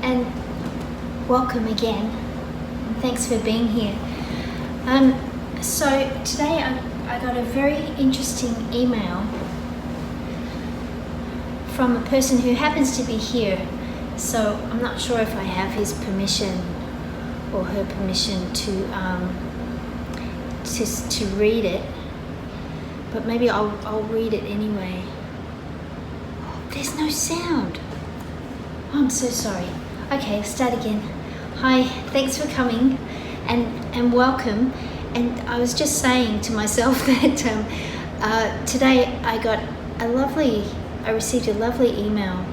and welcome again. And thanks for being here. So today I got a very interesting email from a person who happens to be here. So I'm not sure if I have his permission or her permission to read it, but maybe I'll read it anyway. Oh, there's no sound. Oh, I'm so sorry. Okay, start again. Hi, thanks for coming and welcome. And I was just saying to myself that today I received a lovely email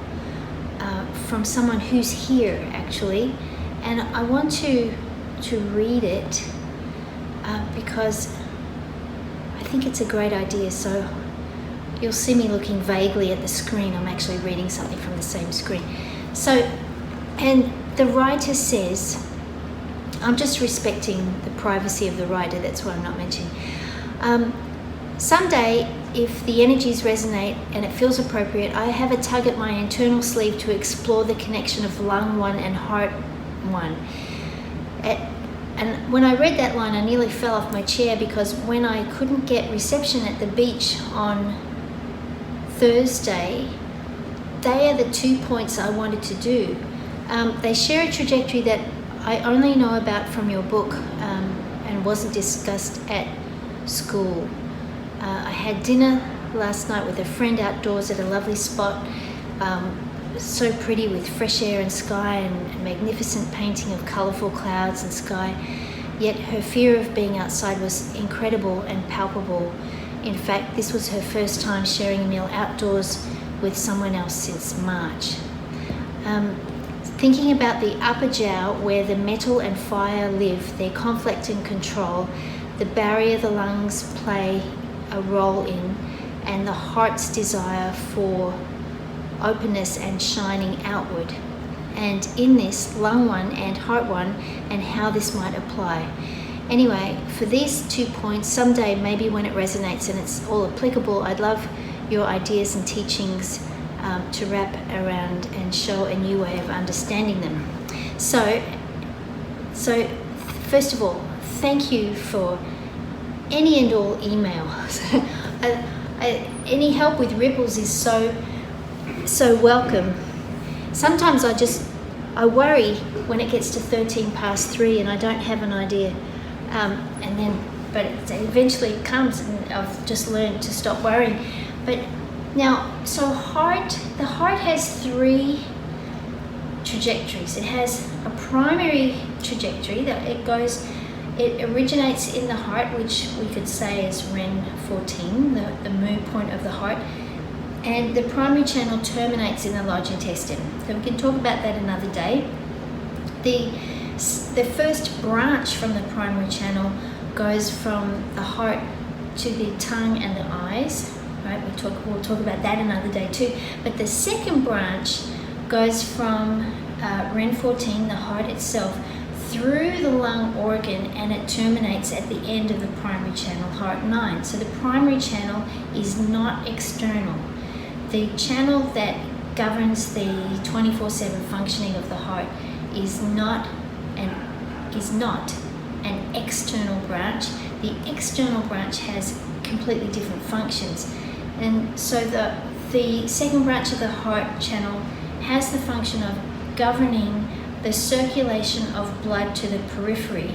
from someone who's here actually, and I want to read it because I think it's a great idea. So you'll see me looking vaguely at the screen. I'm actually reading something from the same screen. So, and the writer says, I'm just respecting the privacy of the writer, that's why I'm not mentioning. Someday, if the energies resonate and it feels appropriate, I have a tug at my internal sleeve to explore the connection of lung 1 and heart 1. And when I read that line, I nearly fell off my chair, because when I couldn't get reception at the beach on Thursday, they are the 2 points I wanted to do. They share a trajectory that I only know about from your book and wasn't discussed at school. I had dinner last night with a friend outdoors at a lovely spot, so pretty with fresh air and sky and magnificent painting of colourful clouds and sky. Yet her fear of being outside was incredible and palpable. In fact, this was her first time sharing a meal outdoors with someone else since March. Thinking about the upper jaw, where the metal and fire live, their conflict and control, the barrier the lungs play a role in, and the heart's desire for openness and shining outward. And in this, lung 1 and heart 1, and how this might apply. Anyway, for these 2 points, someday, maybe when it resonates and it's all applicable, I'd love your ideas and teachings to wrap around and show a new way of understanding them. So first of all, thank you for any and all emails. Any help with ripples is so welcome. Sometimes I worry when it gets to 13 past 3 and I don't have an idea, but it eventually comes, and I've just learned to stop worrying. But now, so the heart has 3 trajectories. It has a primary trajectory that it originates in the heart, which we could say is Ren 14, the moo point of the heart, and the primary channel terminates in the large intestine. So we can talk about that another day. The first branch from the primary channel goes from the heart to the tongue and the eyes. Right, we'll talk about that another day too. But the second branch goes from Ren 14, the heart itself, through the lung organ, and it terminates at the end of the primary channel, heart 9. So the primary channel is not external. The channel that governs the 24/7 functioning of the heart is not an external branch. The external branch has completely different functions. And so the second branch of the heart channel has the function of governing the circulation of blood to the periphery,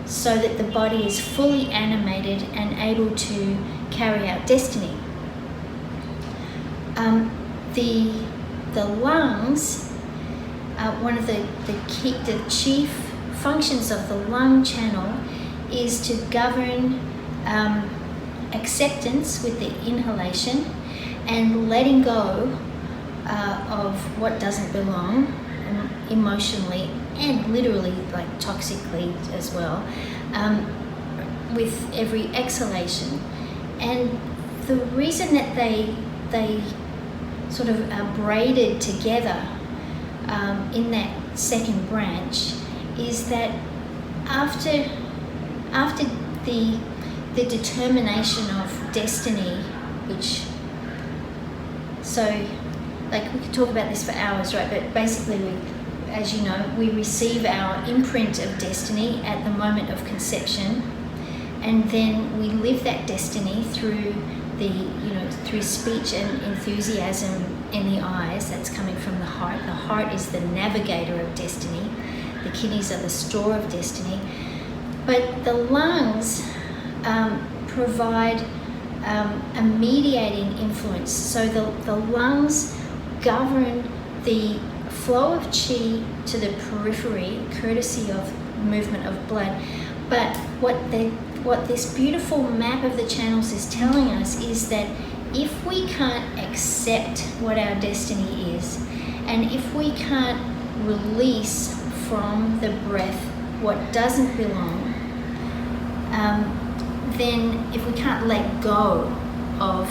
so that the body is fully animated and able to carry out destiny. The lungs, one of the chief functions of the lung channel is to govern acceptance with the inhalation and letting go of what doesn't belong, emotionally and literally, like toxically as well, with every exhalation. And the reason that they sort of are braided together in that second branch is that after the determination of destiny, which, so like we could talk about this for hours, right? But basically as you know, we receive our imprint of destiny at the moment of conception, and then we live that destiny through through speech and enthusiasm in the eyes. That's coming from the heart. The heart is the navigator of destiny. The kidneys are the store of destiny. But the lungs provide a mediating influence. So the lungs govern the flow of chi to the periphery, courtesy of movement of blood. But what this beautiful map of the channels is telling us is that if we can't accept what our destiny is, and if we can't release from the breath what doesn't belong, then if we can't let go of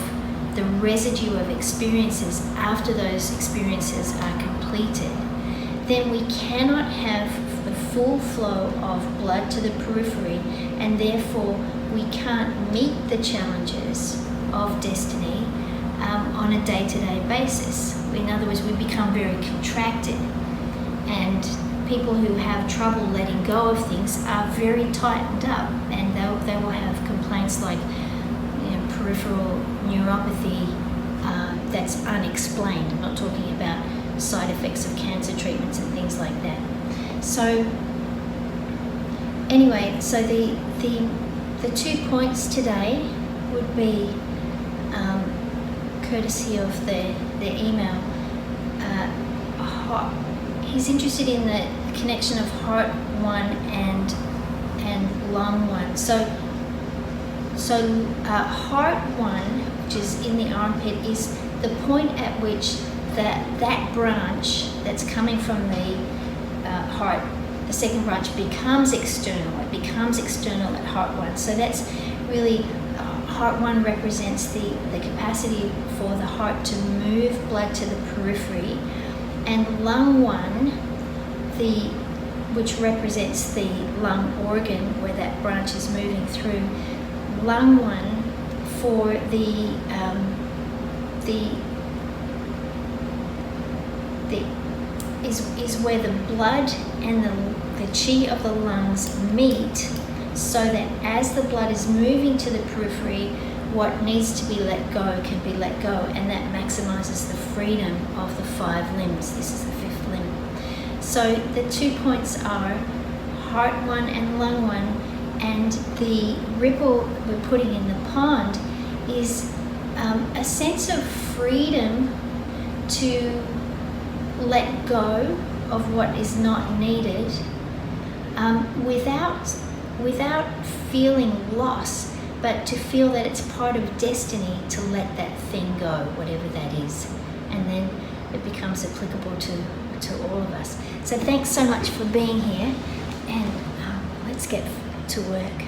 the residue of experiences after those experiences are completed, then we cannot have the full flow of blood to the periphery, and therefore we can't meet the challenges of destiny on a day-to-day basis. In other words, we become very contracted, and people who have trouble letting go of things are very tightened up, and they will have complaints like peripheral neuropathy that's unexplained. I'm not talking about side effects of cancer treatments and things like that. So anyway, so the 2 points today would be courtesy of the email. He's interested in the connection of heart 1 and lung 1. So heart 1, which is in the armpit, is the point at which that branch that's coming from the heart, the second branch, becomes external. It becomes external at heart 1. So that's really, heart 1 represents the capacity for the heart to move blood to the periphery, and lung 1, which represents the lung organ where that branch is moving through. Lung 1 for is where the blood and the chi of the lungs meet, so that as the blood is moving to the periphery, what needs to be let go can be let go, and that maximizes the freedom of the 5 limbs. This is the 5th limb. So the 2 points are heart 1 and lung 1, and the ripple we're putting in the pond is a sense of freedom to let go of what is not needed, without feeling loss, but to feel that it's part of destiny to let that thing go, whatever that is, and then it becomes applicable to all of us. So thanks so much for being here, and let's get to work.